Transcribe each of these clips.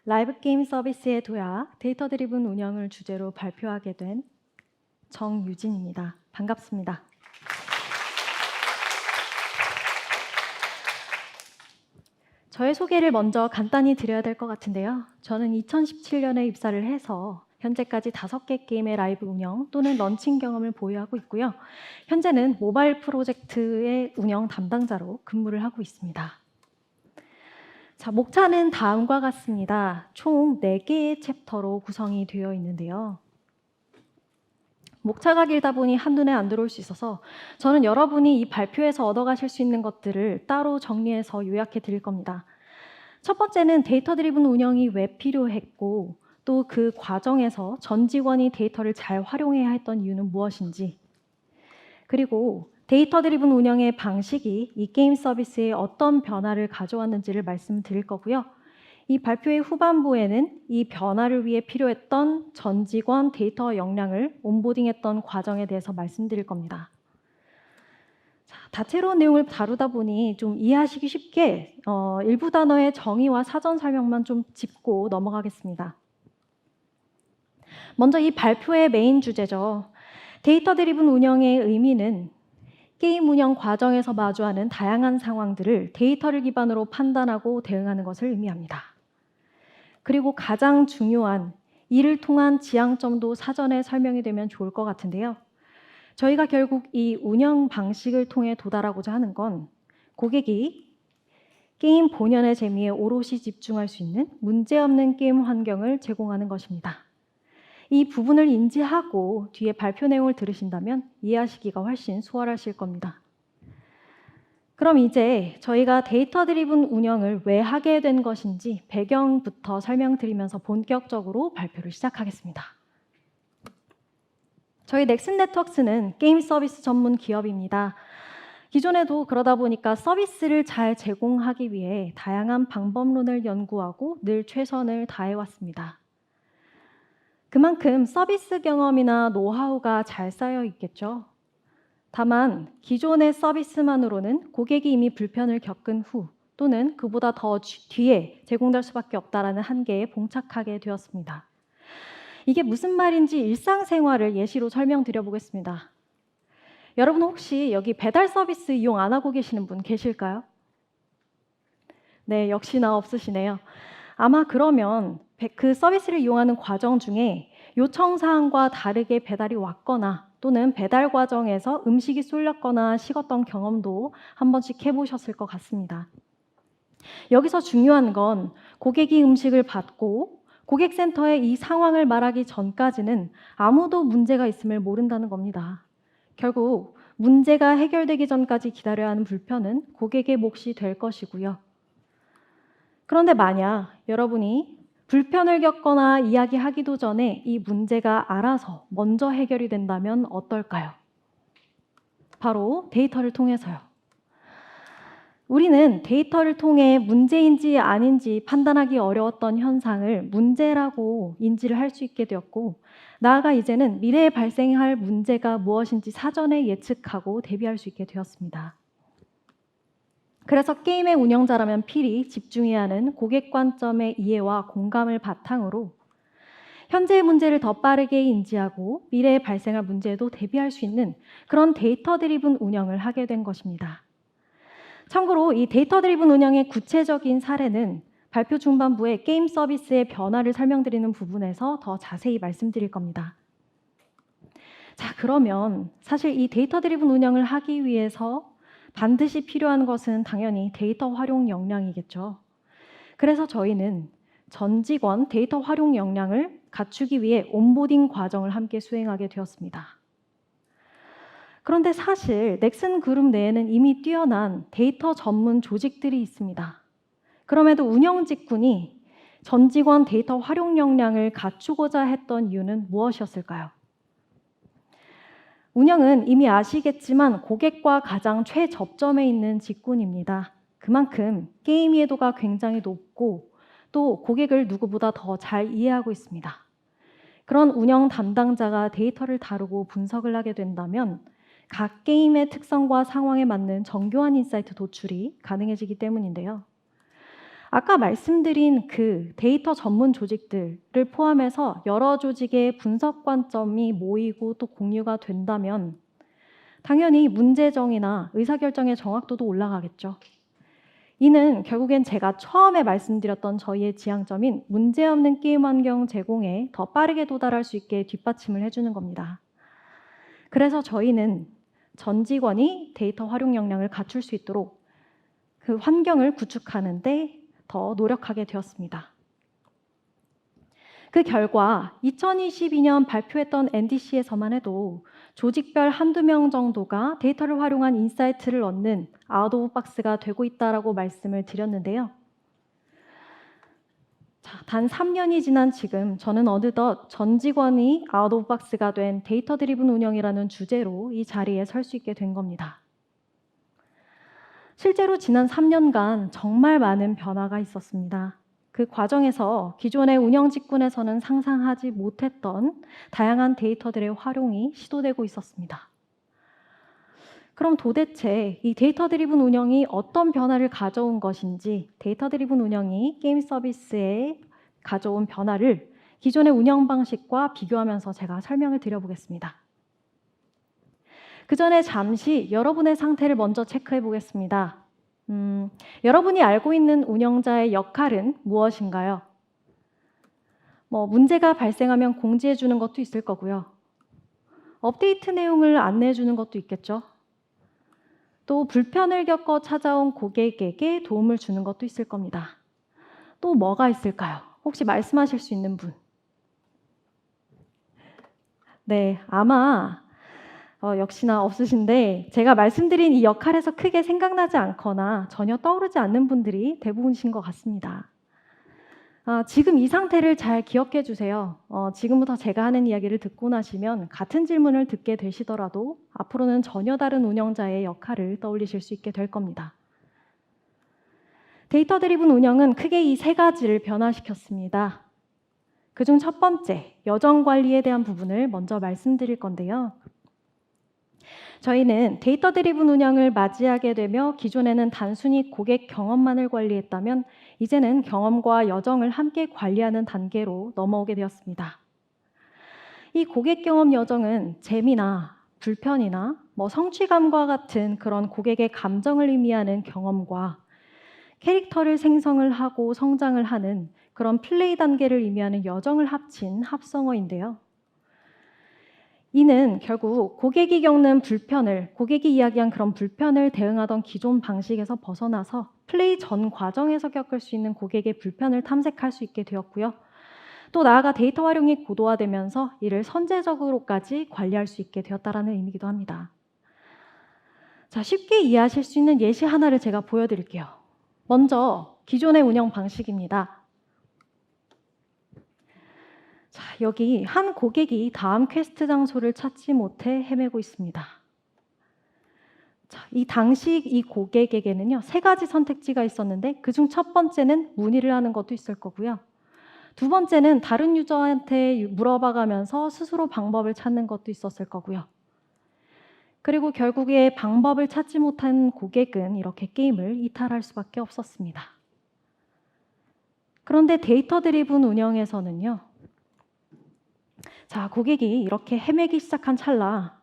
라이브 게임 서비스의 도약, 데이터 드리븐 운영을 주제로 발표하게 된 정유진입니다. 반갑습니다. 저의 소개를 먼저 간단히 드려야 될 것 같은데요. 저는 2017년에 입사를 해서 현재까지 5개 게임의 라이브 운영 또는 런칭 경험을 보유하고 있고요. 현재는 모바일 프로젝트의 운영 담당자로 근무를 하고 있습니다. 자, 목차는 다음과 같습니다. 총 4개의 챕터로 구성이 되어 있는데요. 목차가 길다 보니 한눈에 안 들어올 수 있어서 저는 여러분이 이 발표에서 얻어가실 수 있는 것들을 따로 정리해서 요약해 드릴 겁니다. 첫 번째는 데이터 드리븐 운영이 왜 필요했고 또 그 과정에서 전 직원이 데이터를 잘 활용해야 했던 이유는 무엇인지, 그리고 데이터 드리븐 운영의 방식이 이 게임 서비스에 어떤 변화를 가져왔는지를 말씀드릴 거고요. 이 발표의 후반부에는 이 변화를 위해 필요했던 전 직원 데이터 역량을 온보딩했던 과정에 대해서 말씀드릴 겁니다. 자, 다채로운 내용을 다루다 보니 좀 이해하시기 쉽게 일부 단어의 정의와 사전 설명만 좀 짚고 넘어가겠습니다. 먼저 이 발표의 메인 주제죠. 데이터 드리븐 운영의 의미는 게임 운영 과정에서 마주하는 다양한 상황들을 데이터를 기반으로 판단하고 대응하는 것을 의미합니다. 그리고 가장 중요한 이를 통한 지향점도 사전에 설명이 되면 좋을 것 같은데요. 저희가 결국 이 운영 방식을 통해 도달하고자 하는 건 고객이 게임 본연의 재미에 오롯이 집중할 수 있는 문제없는 게임 환경을 제공하는 것입니다. 이 부분을 인지하고 뒤에 발표 내용을 들으신다면 이해하시기가 훨씬 수월하실 겁니다. 그럼 이제 저희가 데이터 드리븐 운영을 왜 하게 된 것인지 배경부터 설명드리면서 본격적으로 발표를 시작하겠습니다. 저희 넥슨 네트워크스는 게임 서비스 전문 기업입니다. 기존에도 그러다 보니까 서비스를 잘 제공하기 위해 다양한 방법론을 연구하고 늘 최선을 다해왔습니다. 그만큼 서비스 경험이나 노하우가 잘 쌓여 있겠죠. 다만 기존의 서비스만으로는 고객이 이미 불편을 겪은 후 또는 그보다 더 뒤에 제공될 수밖에 없다라는 한계에 봉착하게 되었습니다. 이게 무슨 말인지 일상생활을 예시로 설명드려 보겠습니다. 여러분 혹시 여기 배달 서비스 이용 안 하고 계시는 분 계실까요? 네, 역시나 없으시네요. 아마 그러면 그 서비스를 이용하는 과정 중에 요청 사항과 다르게 배달이 왔거나 또는 배달 과정에서 음식이 쏠렸거나 식었던 경험도 한 번씩 해보셨을 것 같습니다. 여기서 중요한 건 고객이 음식을 받고 고객센터에 이 상황을 말하기 전까지는 아무도 문제가 있음을 모른다는 겁니다. 결국 문제가 해결되기 전까지 기다려야 하는 불편은 고객의 몫이 될 것이고요. 그런데 만약 여러분이 불편을 겪거나 이야기하기도 전에 이 문제가 알아서 먼저 해결이 된다면 어떨까요? 바로 데이터를 통해서요. 우리는 데이터를 통해 문제인지 아닌지 판단하기 어려웠던 현상을 문제라고 인지를 할 수 있게 되었고, 나아가 이제는 미래에 발생할 문제가 무엇인지 사전에 예측하고 대비할 수 있게 되었습니다. 그래서 게임의 운영자라면 필히 집중해야 하는 고객 관점의 이해와 공감을 바탕으로 현재의 문제를 더 빠르게 인지하고 미래에 발생할 문제에도 대비할 수 있는 그런 데이터 드리븐 운영을 하게 된 것입니다. 참고로 이 데이터 드리븐 운영의 구체적인 사례는 발표 중반부에 게임 서비스의 변화를 설명드리는 부분에서 더 자세히 말씀드릴 겁니다. 자, 그러면 사실 이 데이터 드리븐 운영을 하기 위해서 반드시 필요한 것은 당연히 데이터 활용 역량이겠죠. 그래서 저희는 전 직원 데이터 활용 역량을 갖추기 위해 온보딩 과정을 함께 수행하게 되었습니다. 그런데 사실 넥슨 그룹 내에는 이미 뛰어난 데이터 전문 조직들이 있습니다. 그럼에도 운영 직군이 전 직원 데이터 활용 역량을 갖추고자 했던 이유는 무엇이었을까요? 운영은 이미 아시겠지만 고객과 가장 최접점에 있는 직군입니다. 그만큼 게임 이해도가 굉장히 높고 또 고객을 누구보다 더 잘 이해하고 있습니다. 그런 운영 담당자가 데이터를 다루고 분석을 하게 된다면 각 게임의 특성과 상황에 맞는 정교한 인사이트 도출이 가능해지기 때문인데요. 아까 말씀드린 그 데이터 전문 조직들을 포함해서 여러 조직의 분석 관점이 모이고 또 공유가 된다면 당연히 문제정의나 의사결정의 정확도도 올라가겠죠. 이는 결국엔 제가 처음에 말씀드렸던 저희의 지향점인 문제없는 게임 환경 제공에 더 빠르게 도달할 수 있게 뒷받침을 해주는 겁니다. 그래서 저희는 전 직원이 데이터 활용 역량을 갖출 수 있도록 그 환경을 구축하는 데 더 노력하게 되었습니다. 그 결과 2022년 발표했던 NDC에서만 해도 조직별 한두 명 정도가 데이터를 활용한 인사이트를 얻는 아웃 오브 박스가 되고 있다라고 말씀을 드렸는데요. 단 3년이 지난 지금 저는 어느덧 전 직원이 아웃 오브 박스가 된 데이터 드리븐 운영이라는 주제로 이 자리에 설 수 있게 된 겁니다. 실제로 지난 3년간 정말 많은 변화가 있었습니다. 그 과정에서 기존의 운영 직군에서는 상상하지 못했던 다양한 데이터들의 활용이 시도되고 있었습니다. 그럼 도대체 이 데이터 드리븐 운영이 어떤 변화를 가져온 것인지, 데이터 드리븐 운영이 게임 서비스에 가져온 변화를 기존의 운영 방식과 비교하면서 제가 설명을 드려보겠습니다. 그 전에 잠시 여러분의 상태를 먼저 체크해 보겠습니다. 여러분이 알고 있는 운영자의 역할은 무엇인가요? 문제가 발생하면 공지해 주는 것도 있을 거고요. 업데이트 내용을 안내해 주는 것도 있겠죠. 또 불편을 겪어 찾아온 고객에게 도움을 주는 것도 있을 겁니다. 또 뭐가 있을까요? 혹시 말씀하실 수 있는 분? 네, 아마 역시나 없으신데 제가 말씀드린 이 역할에서 크게 생각나지 않거나 전혀 떠오르지 않는 분들이 대부분이신 것 같습니다. 지금 이 상태를 잘 기억해 주세요. 지금부터 제가 하는 이야기를 듣고 나시면 같은 질문을 듣게 되시더라도 앞으로는 전혀 다른 운영자의 역할을 떠올리실 수 있게 될 겁니다. 데이터 드리븐 운영은 크게 이 세 가지를 변화시켰습니다. 그중 첫 번째, 여정 관리에 대한 부분을 먼저 말씀드릴 건데요. 저희는 데이터 드리븐 운영을 맞이하게 되며 기존에는 단순히 고객 경험만을 관리했다면 이제는 경험과 여정을 함께 관리하는 단계로 넘어오게 되었습니다. 이 고객 경험 여정은 재미나 불편이나 성취감과 같은 그런 고객의 감정을 의미하는 경험과 캐릭터를 생성을 하고 성장을 하는 그런 플레이 단계를 의미하는 여정을 합친 합성어인데요. 이는 결국 고객이 겪는 불편을, 고객이 이야기한 그런 불편을 대응하던 기존 방식에서 벗어나서 플레이 전 과정에서 겪을 수 있는 고객의 불편을 탐색할 수 있게 되었고요. 또 나아가 데이터 활용이 고도화되면서 이를 선제적으로까지 관리할 수 있게 되었다는 의미이기도 합니다. 자, 쉽게 이해하실 수 있는 예시 하나를 제가 보여드릴게요. 먼저 기존의 운영 방식입니다. 자, 여기 한 고객이 다음 퀘스트 장소를 찾지 못해 헤매고 있습니다. 자, 이 당시 이 고객에게는요, 세 가지 선택지가 있었는데 그중 첫 번째는 문의를 하는 것도 있을 거고요. 두 번째는 다른 유저한테 물어봐가면서 스스로 방법을 찾는 것도 있었을 거고요. 그리고 결국에 방법을 찾지 못한 고객은 이렇게 게임을 이탈할 수밖에 없었습니다. 그런데 데이터 드리븐 운영에서는요, 자, 고객이 이렇게 헤매기 시작한 찰나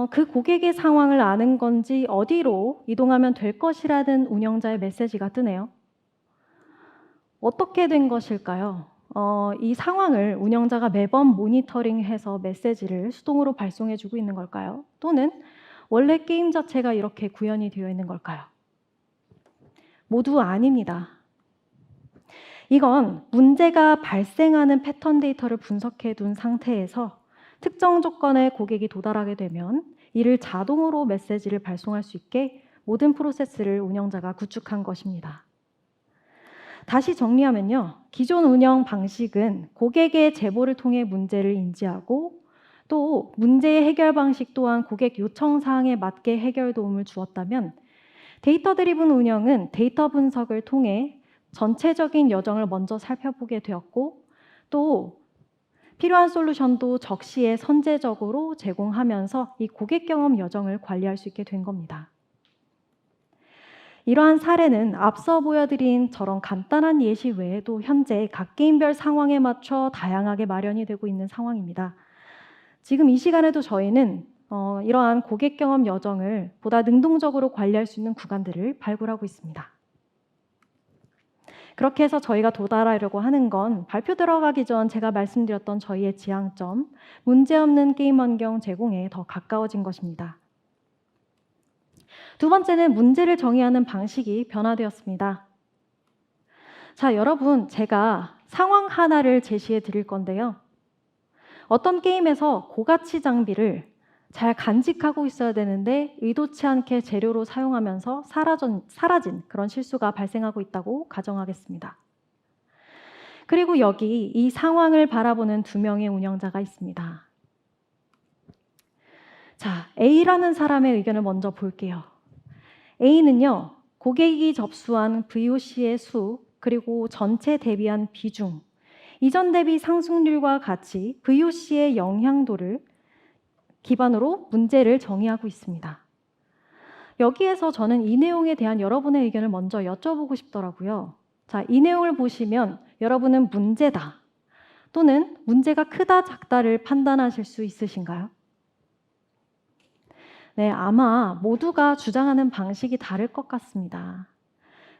그 고객의 상황을 아는 건지 어디로 이동하면 될 것이라는 운영자의 메시지가 뜨네요. 어떻게 된 것일까요? 이 상황을 운영자가 매번 모니터링해서 메시지를 수동으로 발송해주고 있는 걸까요? 또는 원래 게임 자체가 이렇게 구현이 되어 있는 걸까요? 모두 아닙니다. 이건 문제가 발생하는 패턴 데이터를 분석해 둔 상태에서 특정 조건에 고객이 도달하게 되면 이를 자동으로 메시지를 발송할 수 있게 모든 프로세스를 운영자가 구축한 것입니다. 다시 정리하면요. 기존 운영 방식은 고객의 제보를 통해 문제를 인지하고 또 문제의 해결 방식 또한 고객 요청 사항에 맞게 해결 도움을 주었다면 데이터 드리븐 운영은 데이터 분석을 통해 전체적인 여정을 먼저 살펴보게 되었고 또 필요한 솔루션도 적시에 선제적으로 제공하면서 이 고객 경험 여정을 관리할 수 있게 된 겁니다. 이러한 사례는 앞서 보여드린 저런 간단한 예시 외에도 현재 각 게임별 상황에 맞춰 다양하게 마련이 되고 있는 상황입니다. 지금 이 시간에도 저희는 이러한 고객 경험 여정을 보다 능동적으로 관리할 수 있는 구간들을 발굴하고 있습니다. 그렇게 해서 저희가 도달하려고 하는 건 발표 들어가기 전 제가 말씀드렸던 저희의 지향점, 문제없는 게임 환경 제공에 더 가까워진 것입니다. 두 번째는 문제를 정의하는 방식이 변화되었습니다. 자, 여러분, 제가 상황 하나를 제시해 드릴 건데요. 어떤 게임에서 고가치 장비를 잘 간직하고 있어야 되는데 의도치 않게 재료로 사용하면서 사라진 그런 실수가 발생하고 있다고 가정하겠습니다. 그리고 여기 이 상황을 바라보는 두 명의 운영자가 있습니다. 자, A라는 사람의 의견을 먼저 볼게요. A는요, 고객이 접수한 VOC의 수, 그리고 전체 대비한 비중, 이전 대비 상승률과 같이 VOC의 영향도를 기반으로 문제를 정의하고 있습니다. 여기에서 저는 이 내용에 대한 여러분의 의견을 먼저 여쭤보고 싶더라고요. 자, 이 내용을 보시면 여러분은 문제다 또는 문제가 크다 작다를 판단하실 수 있으신가요? 네, 아마 모두가 주장하는 방식이 다를 것 같습니다.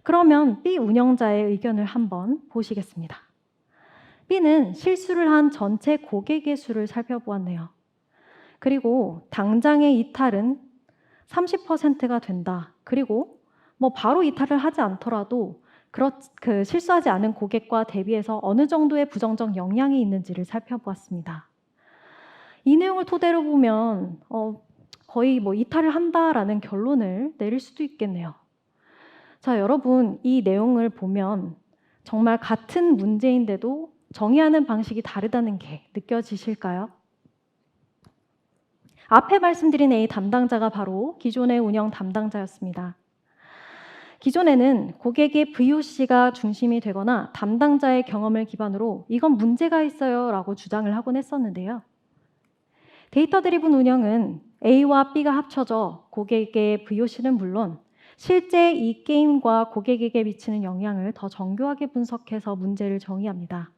그러면 B 운영자의 의견을 한번 보시겠습니다. B는 실수를 한 전체 고객의 수를 살펴보았네요. 그리고 당장의 이탈은 30%가 된다. 그리고 바로 이탈을 하지 않더라도 실수하지 않은 고객과 대비해서 어느 정도의 부정적 영향이 있는지를 살펴보았습니다. 이 내용을 토대로 보면 거의 이탈을 한다라는 결론을 내릴 수도 있겠네요. 자, 여러분, 이 내용을 보면 정말 같은 문제인데도 정의하는 방식이 다르다는 게 느껴지실까요? 앞에 말씀드린 A 담당자가 바로 기존의 운영 담당자였습니다. 기존에는 고객의 VOC가 중심이 되거나 담당자의 경험을 기반으로 이건 문제가 있어요 라고 주장을 하곤 했었는데요. 데이터 드리븐 운영은 A와 B가 합쳐져 고객의 VOC는 물론 실제 이 게임과 고객에게 미치는 영향을 더 정교하게 분석해서 문제를 정의합니다.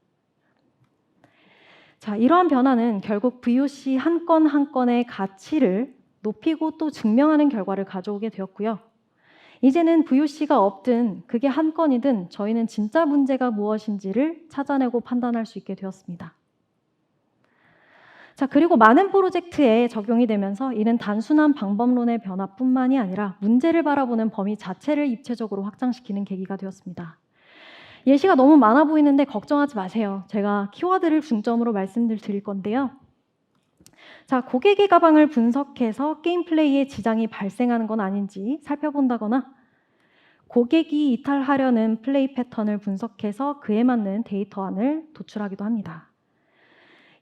자, 이러한 변화는 결국 VOC 한 건 한 건의 가치를 높이고 또 증명하는 결과를 가져오게 되었고요. 이제는 VOC가 없든 그게 한 건이든 저희는 진짜 문제가 무엇인지를 찾아내고 판단할 수 있게 되었습니다. 자, 그리고 많은 프로젝트에 적용이 되면서 이는 단순한 방법론의 변화뿐만이 아니라 문제를 바라보는 범위 자체를 입체적으로 확장시키는 계기가 되었습니다. 예시가 너무 많아 보이는데 걱정하지 마세요. 제가 키워드를 중점으로 말씀을 드릴 건데요. 자, 고객의 가방을 분석해서 게임 플레이에 지장이 발생하는 건 아닌지 살펴본다거나 고객이 이탈하려는 플레이 패턴을 분석해서 그에 맞는 데이터안을 도출하기도 합니다.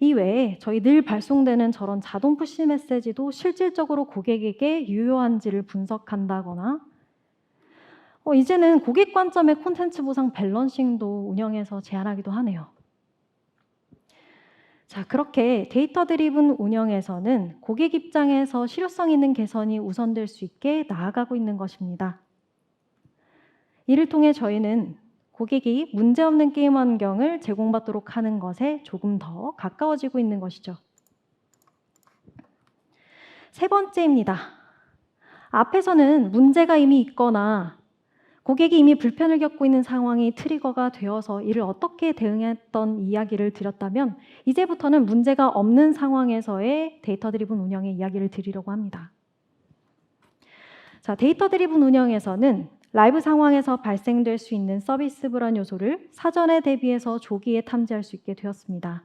이 외에 저희 늘 발송되는 저런 자동 푸시 메시지도 실질적으로 고객에게 유효한지를 분석한다거나 이제는 고객 관점의 콘텐츠 보상 밸런싱도 운영에서 제안하기도 하네요. 자, 그렇게 데이터 드리븐 운영에서는 고객 입장에서 실효성 있는 개선이 우선될 수 있게 나아가고 있는 것입니다. 이를 통해 저희는 고객이 문제없는 게임 환경을 제공받도록 하는 것에 조금 더 가까워지고 있는 것이죠. 세 번째입니다. 앞에서는 문제가 이미 있거나 고객이 이미 불편을 겪고 있는 상황이 트리거가 되어서 이를 어떻게 대응했던 이야기를 드렸다면 이제부터는 문제가 없는 상황에서의 데이터 드리븐 운영의 이야기를 드리려고 합니다. 자, 데이터 드리븐 운영에서는 라이브 상황에서 발생될 수 있는 서비스 불안 요소를 사전에 대비해서 조기에 탐지할 수 있게 되었습니다.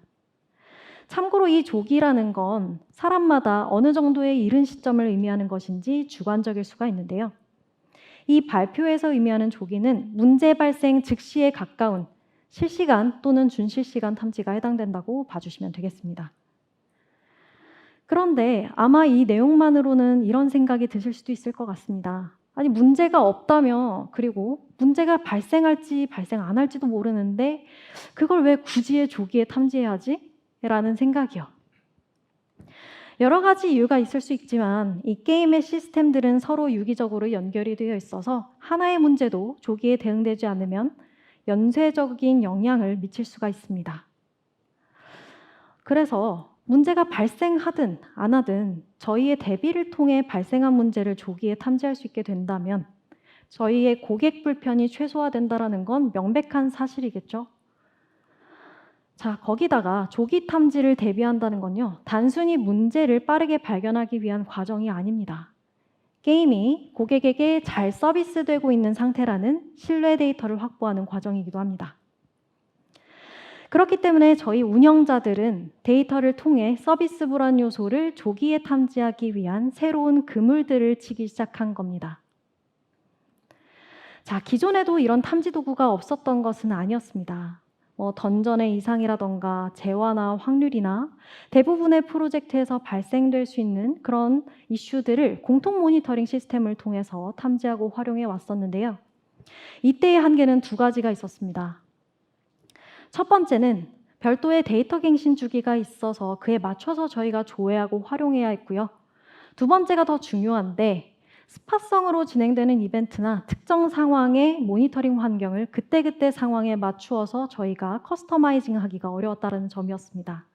참고로 이 조기라는 건 사람마다 어느 정도의 이른 시점을 의미하는 것인지 주관적일 수가 있는데요. 이 발표에서 의미하는 조기는 문제 발생 즉시에 가까운 실시간 또는 준실시간 탐지가 해당된다고 봐주시면 되겠습니다. 그런데 아마 이 내용만으로는 이런 생각이 드실 수도 있을 것 같습니다. 아니, 문제가 없다며, 그리고 문제가 발생할지 발생 안 할지도 모르는데 그걸 왜 굳이 조기에 탐지해야 하지? 라는 생각이요. 여러 가지 이유가 있을 수 있지만 이 게임의 시스템들은 서로 유기적으로 연결이 되어 있어서 하나의 문제도 조기에 대응되지 않으면 연쇄적인 영향을 미칠 수가 있습니다. 그래서 문제가 발생하든 안 하든 저희의 대비를 통해 발생한 문제를 조기에 탐지할 수 있게 된다면 저희의 고객 불편이 최소화된다는 건 명백한 사실이겠죠. 자, 거기다가 조기 탐지를 대비한다는 건요, 단순히 문제를 빠르게 발견하기 위한 과정이 아닙니다. 게임이 고객에게 잘 서비스되고 있는 상태라는 신뢰 데이터를 확보하는 과정이기도 합니다. 그렇기 때문에 저희 운영자들은 데이터를 통해 서비스 불안 요소를 조기에 탐지하기 위한 새로운 그물들을 치기 시작한 겁니다. 자, 기존에도 이런 탐지 도구가 없었던 것은 아니었습니다. 던전의 이상이라던가 재화나 확률이나 대부분의 프로젝트에서 발생될 수 있는 그런 이슈들을 공통 모니터링 시스템을 통해서 탐지하고 활용해 왔었는데요. 이때의 한계는 두 가지가 있었습니다. 첫 번째는 별도의 데이터 갱신 주기가 있어서 그에 맞춰서 저희가 조회하고 활용해야 했고요. 두 번째가 더 중요한데 스팟성으로 진행되는 이벤트나 특정 상황의 모니터링 환경을 그때그때 상황에 맞추어서 저희가 커스터마이징 하기가 어려웠다는 점이었습니다.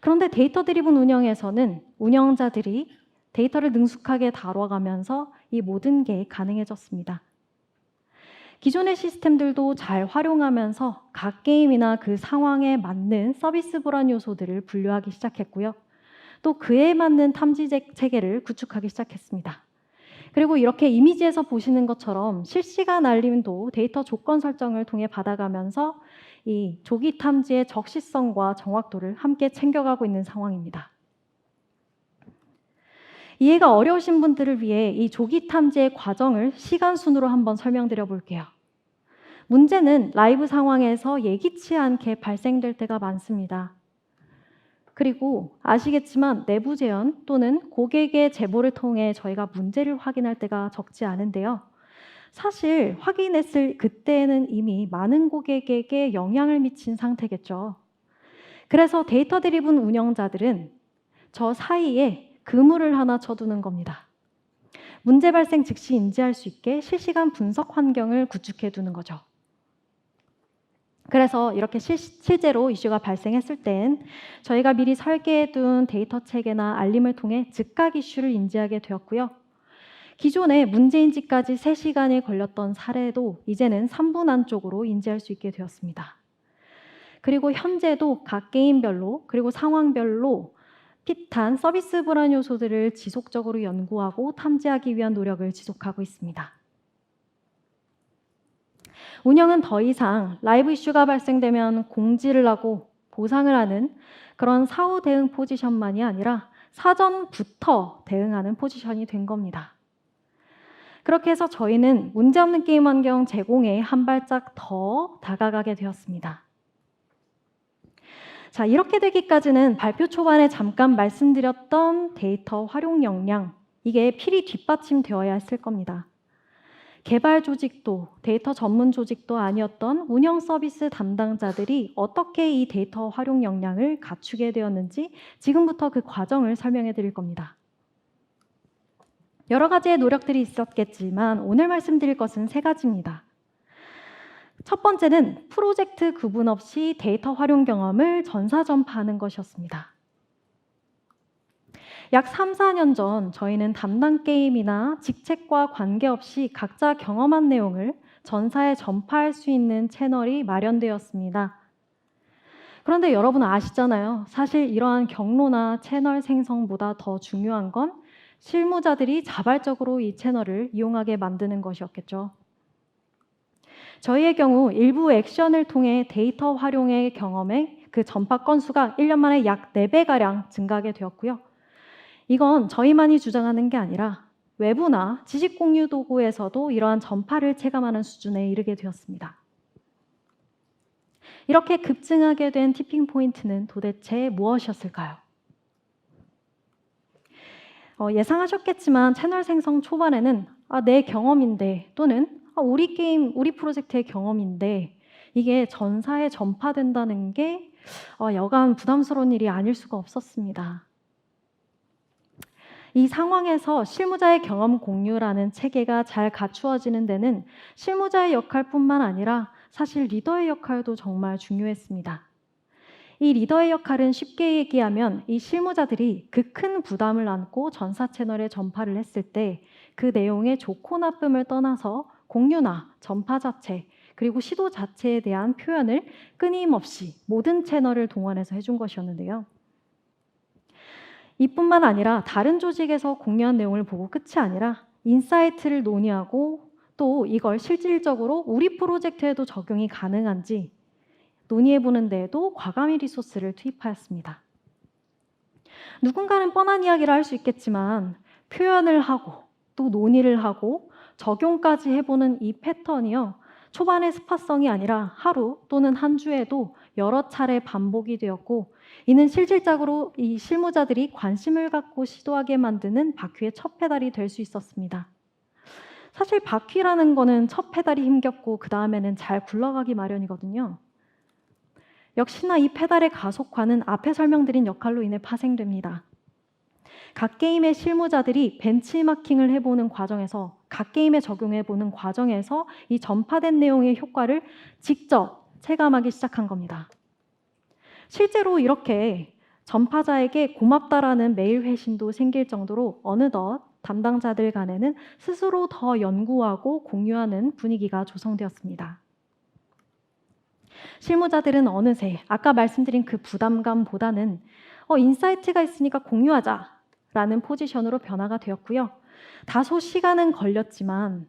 그런데 데이터 드리븐 운영에서는 운영자들이 데이터를 능숙하게 다뤄가면서 이 모든 게 가능해졌습니다. 기존의 시스템들도 잘 활용하면서 각 게임이나 그 상황에 맞는 서비스 불안 요소들을 분류하기 시작했고요. 또 그에 맞는 탐지 체계를 구축하기 시작했습니다. 그리고 이렇게 이미지에서 보시는 것처럼 실시간 알림도 데이터 조건 설정을 통해 받아가면서 이 조기 탐지의 적시성과 정확도를 함께 챙겨가고 있는 상황입니다. 이해가 어려우신 분들을 위해 이 조기 탐지의 과정을 시간 순으로 한번 설명드려 볼게요. 문제는 라이브 상황에서 예기치 않게 발생될 때가 많습니다. 그리고 아시겠지만 내부 재현 또는 고객의 제보를 통해 저희가 문제를 확인할 때가 적지 않은데요. 사실 확인했을 그때는 이미 많은 고객에게 영향을 미친 상태겠죠. 그래서 데이터 드리븐 운영자들은 저 사이에 그물을 하나 쳐두는 겁니다. 문제 발생 즉시 인지할 수 있게 실시간 분석 환경을 구축해 두는 거죠. 그래서 이렇게 실제로 이슈가 발생했을 땐 저희가 미리 설계해둔 데이터 체계나 알림을 통해 즉각 이슈를 인지하게 되었고요. 기존에 문제인지까지 3시간이 걸렸던 사례도 이제는 3분 안쪽으로 인지할 수 있게 되었습니다. 그리고 현재도 각 게임별로 그리고 상황별로 핏한 서비스 불안 요소들을 지속적으로 연구하고 탐지하기 위한 노력을 지속하고 있습니다. 운영은 더 이상 라이브 이슈가 발생되면 공지를 하고 보상을 하는 그런 사후 대응 포지션만이 아니라 사전부터 대응하는 포지션이 된 겁니다. 그렇게 해서 저희는 문제없는 게임 환경 제공에 한 발짝 더 다가가게 되었습니다. 자, 이렇게 되기까지는 발표 초반에 잠깐 말씀드렸던 데이터 활용 역량, 이게 필히 뒷받침되어야 했을 겁니다. 개발 조직도 데이터 전문 조직도 아니었던 운영 서비스 담당자들이 어떻게 이 데이터 활용 역량을 갖추게 되었는지 지금부터 그 과정을 설명해 드릴 겁니다. 여러 가지의 노력들이 있었겠지만 오늘 말씀드릴 것은 3가지입니다. 첫 번째는 프로젝트 구분 없이 데이터 활용 경험을 전사전파하는 것이었습니다. 약 3, 4년 전 저희는 담당 게임이나 직책과 관계없이 각자 경험한 내용을 전사에 전파할 수 있는 채널이 마련되었습니다. 그런데 여러분 아시잖아요. 사실 이러한 경로나 채널 생성보다 더 중요한 건 실무자들이 자발적으로 이 채널을 이용하게 만드는 것이었겠죠. 저희의 경우 일부 액션을 통해 데이터 활용의 경험의 그 전파 건수가 1년 만에 약 4배가량 증가하게 되었고요. 이건 저희만이 주장하는 게 아니라 외부나 지식 공유 도구에서도 이러한 전파를 체감하는 수준에 이르게 되었습니다. 이렇게 급증하게 된 티핑 포인트는 도대체 무엇이었을까요? 예상하셨겠지만 채널 생성 초반에는 내 경험인데 또는 우리 게임, 우리 프로젝트의 경험인데 이게 전사에 전파된다는 게 여간 부담스러운 일이 아닐 수가 없었습니다. 이 상황에서 실무자의 경험 공유라는 체계가 잘 갖추어지는 데는 실무자의 역할뿐만 아니라 사실 리더의 역할도 정말 중요했습니다. 이 리더의 역할은 쉽게 얘기하면 이 실무자들이 그 큰 부담을 안고 전사 채널에 전파를 했을 때 그 내용의 좋고 나쁨을 떠나서 공유나 전파 자체 그리고 시도 자체에 대한 표현을 끊임없이 모든 채널을 동원해서 해준 것이었는데요. 이뿐만 아니라 다른 조직에서 공유한 내용을 보고 끝이 아니라 인사이트를 논의하고 또 이걸 실질적으로 우리 프로젝트에도 적용이 가능한지 논의해보는 데에도 과감히 리소스를 투입하였습니다. 누군가는 뻔한 이야기를 할 수 있겠지만 표현을 하고 또 논의를 하고 적용까지 해보는 이 패턴이요. 초반의 스파성이 아니라 하루 또는 한 주에도 여러 차례 반복이 되었고 이는 실질적으로 이 실무자들이 관심을 갖고 시도하게 만드는 바퀴의 첫 페달이 될 수 있었습니다. 사실 바퀴라는 거는 첫 페달이 힘겹고 그 다음에는 잘 굴러가기 마련이거든요. 역시나 이 페달의 가속화는 앞에 설명드린 역할로 인해 파생됩니다. 각 게임의 실무자들이 벤치마킹을 해보는 과정에서 각 게임에 적용해보는 과정에서 이 전파된 내용의 효과를 직접 체감하기 시작한 겁니다. 실제로 이렇게 전파자에게 고맙다라는 메일 회신도 생길 정도로 어느덧 담당자들 간에는 스스로 더 연구하고 공유하는 분위기가 조성되었습니다. 실무자들은 어느새 아까 말씀드린 그 부담감보다는 인사이트가 있으니까 공유하자라는 포지션으로 변화가 되었고요. 다소 시간은 걸렸지만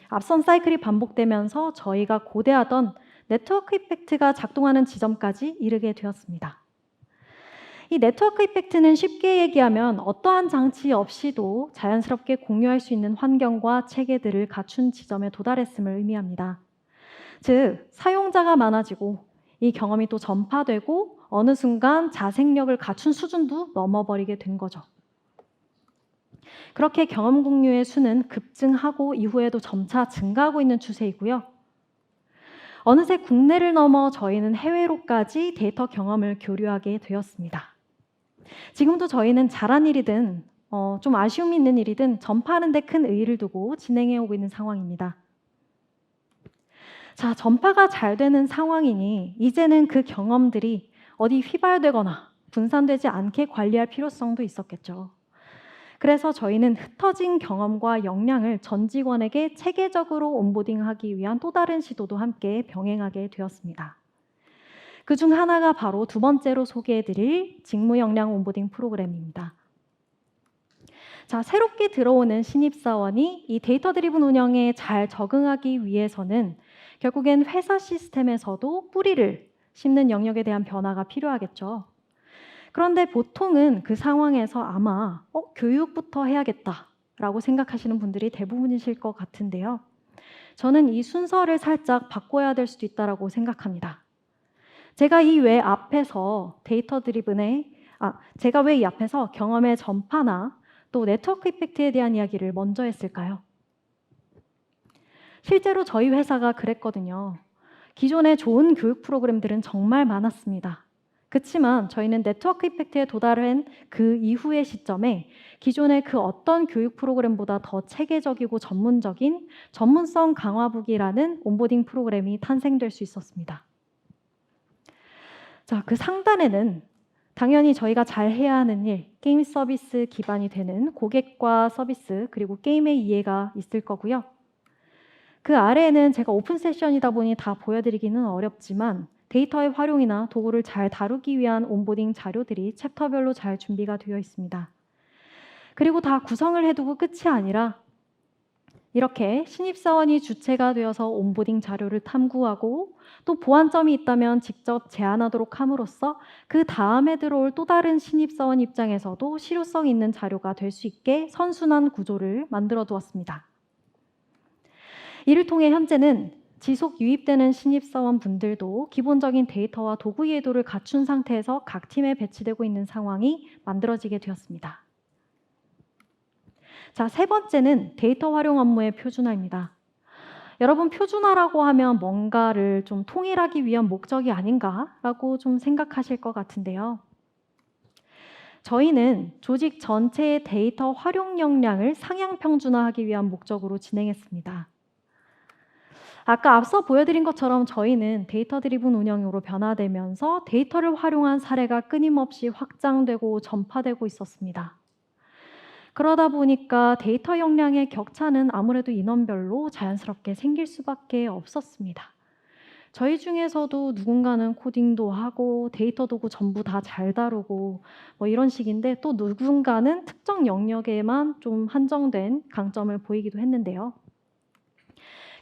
앞선 사이클이 반복되면서 저희가 고대하던 네트워크 이펙트가 작동하는 지점까지 이르게 되었습니다. 이 네트워크 이펙트는 쉽게 얘기하면 어떠한 장치 없이도 자연스럽게 공유할 수 있는 환경과 체계들을 갖춘 지점에 도달했음을 의미합니다. 즉, 사용자가 많아지고 이 경험이 또 전파되고 어느 순간 자생력을 갖춘 수준도 넘어버리게 된 거죠. 그렇게 경험 공유의 수는 급증하고 이후에도 점차 증가하고 있는 추세이고요. 어느새 국내를 넘어 저희는 해외로까지 데이터 경험을 교류하게 되었습니다. 지금도 저희는 잘한 일이든 좀 아쉬움이 있는 일이든 전파하는 데 큰 의의를 두고 진행해 오고 있는 상황입니다. 자, 전파가 잘 되는 상황이니 이제는 그 경험들이 어디 휘발되거나 분산되지 않게 관리할 필요성도 있었겠죠. 그래서 저희는 흩어진 경험과 역량을 전 직원에게 체계적으로 온보딩하기 위한 또 다른 시도도 함께 병행하게 되었습니다. 그중 하나가 바로 두 번째로 소개해드릴 직무 역량 온보딩 프로그램입니다. 자, 새롭게 들어오는 신입사원이 이 데이터 드리븐 운영에 잘 적응하기 위해서는 결국엔 회사 시스템에서도 뿌리를 심는 영역에 대한 변화가 필요하겠죠. 그런데 보통은 그 상황에서 아마 교육부터 해야겠다라고 생각하시는 분들이 대부분이실 것 같은데요. 저는 이 순서를 살짝 바꿔야 될 수도 있다고 생각합니다. 제가 왜 이 앞에서 경험의 전파나 또 네트워크 이펙트에 대한 이야기를 먼저 했을까요? 실제로 저희 회사가 그랬거든요. 기존에 좋은 교육 프로그램들은 정말 많았습니다. 그렇지만 저희는 네트워크 이펙트에 도달한 그 이후의 시점에 기존의 그 어떤 교육 프로그램보다 더 체계적이고 전문적인 전문성 강화북이라는 온보딩 프로그램이 탄생될 수 있었습니다. 자, 그 상단에는 당연히 저희가 잘 해야 하는 일, 게임 서비스 기반이 되는 고객과 서비스 그리고 게임의 이해가 있을 거고요. 그 아래에는 제가 오픈 세션이다 보니 다 보여드리기는 어렵지만 데이터의 활용이나 도구를 잘 다루기 위한 온보딩 자료들이 챕터별로 잘 준비가 되어 있습니다. 그리고 다 구성을 해두고 끝이 아니라 이렇게 신입사원이 주체가 되어서 온보딩 자료를 탐구하고 또 보완점이 있다면 직접 제안하도록 함으로써 그 다음에 들어올 또 다른 신입사원 입장에서도 실효성 있는 자료가 될 수 있게 선순환 구조를 만들어 두었습니다. 이를 통해 현재는 지속 유입되는 신입사원 분들도 기본적인 데이터와 도구 이해도를 갖춘 상태에서 각 팀에 배치되고 있는 상황이 만들어지게 되었습니다. 자, 세 번째는 데이터 활용 업무의 표준화입니다. 여러분, 표준화라고 하면 뭔가를 좀 통일하기 위한 목적이 아닌가라고 좀 생각하실 것 같은데요. 저희는 조직 전체의 데이터 활용 역량을 상향 평준화하기 위한 목적으로 진행했습니다. 아까 앞서 보여드린 것처럼 저희는 데이터 드리븐 운영으로 변화되면서 데이터를 활용한 사례가 끊임없이 확장되고 전파되고 있었습니다. 그러다 보니까 데이터 역량의 격차는 아무래도 인원별로 자연스럽게 생길 수밖에 없었습니다. 저희 중에서도 누군가는 코딩도 하고 데이터 도구 전부 다 잘 다루고 뭐 이런 식인데, 또 누군가는 특정 영역에만 좀 한정된 강점을 보이기도 했는데요.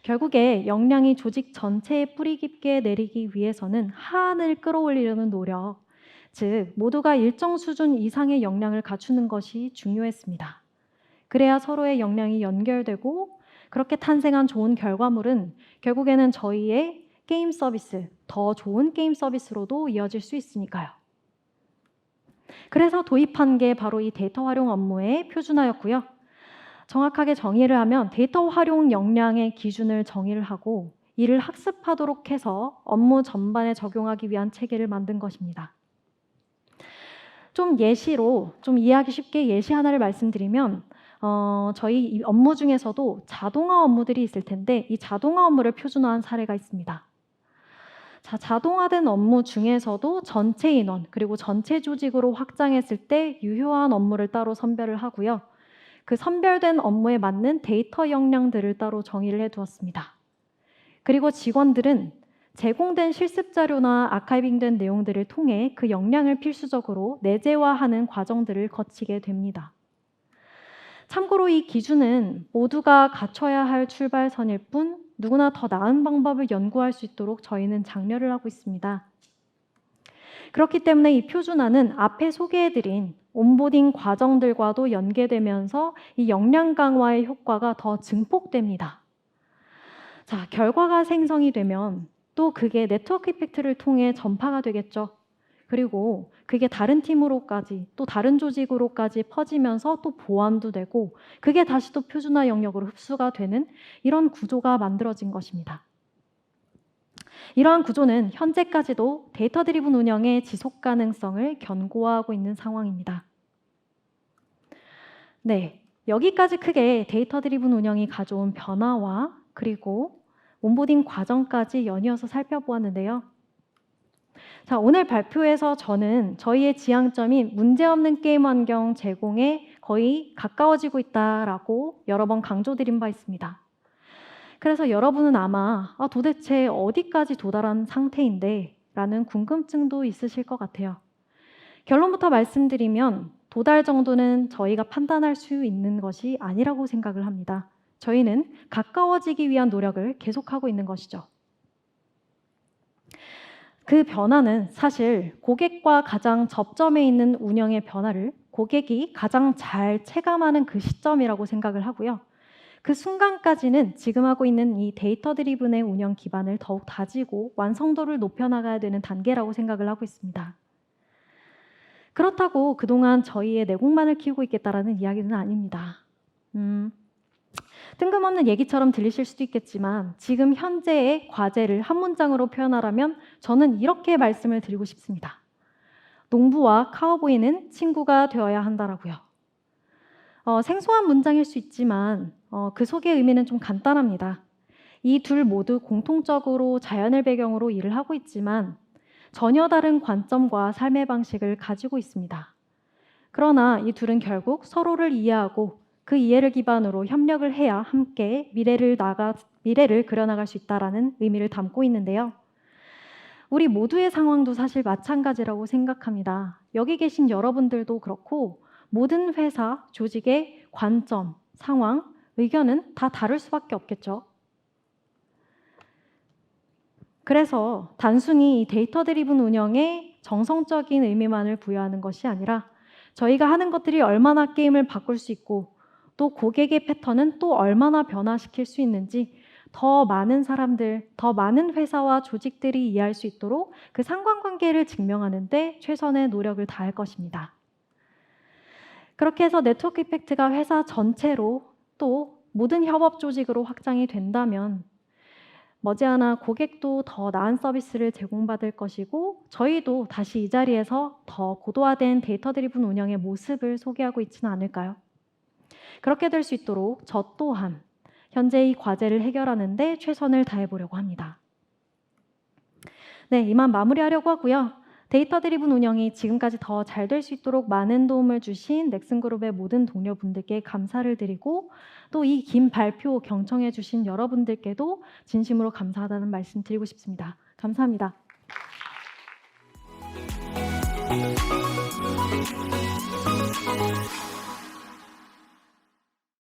결국에 역량이 조직 전체에 뿌리 깊게 내리기 위해서는 하한을 끌어올리려는 노력, 즉 모두가 일정 수준 이상의 역량을 갖추는 것이 중요했습니다. 그래야 서로의 역량이 연결되고, 그렇게 탄생한 좋은 결과물은 결국에는 저희의 게임 서비스, 더 좋은 게임 서비스로도 이어질 수 있으니까요. 그래서 도입한 게 바로 이 데이터 활용 업무의 표준화였고요. 정확하게 정의를 하면 데이터 활용 역량의 기준을 정의를 하고 이를 학습하도록 해서 업무 전반에 적용하기 위한 체계를 만든 것입니다. 좀 예시로, 좀 이해하기 쉽게 예시 하나를 말씀드리면, 저희 업무 중에서도 자동화 업무들이 있을 텐데, 이 자동화 업무를 표준화한 사례가 있습니다. 자, 자동화된 업무 중에서도 전체 인원 그리고 전체 조직으로 확장했을 때 유효한 업무를 따로 선별을 하고요. 그 선별된 업무에 맞는 데이터 역량들을 따로 정의를 해두었습니다. 그리고 직원들은 제공된 실습 자료나 아카이빙된 내용들을 통해 그 역량을 필수적으로 내재화하는 과정들을 거치게 됩니다. 참고로 이 기준은 모두가 갖춰야 할 출발선일 뿐 누구나 더 나은 방법을 연구할 수 있도록 저희는 장려를 하고 있습니다. 그렇기 때문에 이 표준화는 앞에 소개해드린 온보딩 과정들과도 연계되면서 이 역량 강화의 효과가 더 증폭됩니다. 자, 결과가 생성이 되면 또 그게 네트워크 이펙트를 통해 전파가 되겠죠. 그리고 그게 다른 팀으로까지, 또 다른 조직으로까지 퍼지면서 또 보완도 되고, 그게 다시 또 표준화 영역으로 흡수가 되는 이런 구조가 만들어진 것입니다. 이러한 구조는 현재까지도 데이터 드리븐 운영의 지속 가능성을 견고화하고 있는 상황입니다. 네, 여기까지 크게 데이터 드리븐 운영이 가져온 변화와 그리고 온보딩 과정까지 연이어서 살펴보았는데요. 자, 오늘 발표에서 저는 저희의 지향점인 문제없는 게임 환경 제공에 거의 가까워지고 있다라고 여러 번 강조드린 바 있습니다. 그래서 여러분은 아마 도대체 어디까지 도달한 상태인데? 라는 궁금증도 있으실 것 같아요. 결론부터 말씀드리면 도달 정도는 저희가 판단할 수 있는 것이 아니라고 생각을 합니다. 저희는 가까워지기 위한 노력을 계속하고 있는 것이죠. 그 변화는 사실 고객과 가장 접점에 있는 운영의 변화를 고객이 가장 잘 체감하는 그 시점이라고 생각을 하고요. 그 순간까지는 지금 하고 있는 이 데이터 드리븐의 운영 기반을 더욱 다지고 완성도를 높여나가야 되는 단계라고 생각을 하고 있습니다. 그렇다고 그동안 저희의 내공만을 키우고 있겠다라는 이야기는 아닙니다. 뜬금없는 얘기처럼 들리실 수도 있겠지만 지금 현재의 과제를 한 문장으로 표현하라면 저는 이렇게 말씀을 드리고 싶습니다. 농부와 카우보이는 친구가 되어야 한다라고요. 생소한 문장일 수 있지만 그 속의 의미는 좀 간단합니다. 이 둘 모두 공통적으로 자연을 배경으로 일을 하고 있지만 전혀 다른 관점과 삶의 방식을 가지고 있습니다. 그러나 이 둘은 결국 서로를 이해하고 그 이해를 기반으로 협력을 해야 함께 미래를 그려나갈 수 있다는 의미를 담고 있는데요. 우리 모두의 상황도 사실 마찬가지라고 생각합니다. 여기 계신 여러분들도 그렇고 모든 회사, 조직의 관점, 상황, 의견은 다 다를 수밖에 없겠죠. 그래서 단순히 데이터 드리븐 운영에 정성적인 의미만을 부여하는 것이 아니라 저희가 하는 것들이 얼마나 게임을 바꿀 수 있고 또 고객의 패턴은 또 얼마나 변화시킬 수 있는지 더 많은 사람들, 더 많은 회사와 조직들이 이해할 수 있도록 그 상관관계를 증명하는 데 최선의 노력을 다할 것입니다. 그렇게 해서 네트워크 이펙트가 회사 전체로 또 모든 협업 조직으로 확장이 된다면 머지않아 고객도 더 나은 서비스를 제공받을 것이고 저희도 다시 이 자리에서 더 고도화된 데이터 드리븐 운영의 모습을 소개하고 있지는 않을까요? 그렇게 될 수 있도록 저 또한 현재 이 과제를 해결하는 데 최선을 다해 보려고 합니다. 네, 이만 마무리하려고 하고요. 데이터 드리븐 운영이 지금까지 더 잘 될 수 있도록 많은 도움을 주신 넥슨그룹의 모든 동료분들께 감사를 드리고 또 이 긴 발표 경청해 주신 여러분들께도 진심으로 감사하다는 말씀 드리고 싶습니다. 감사합니다.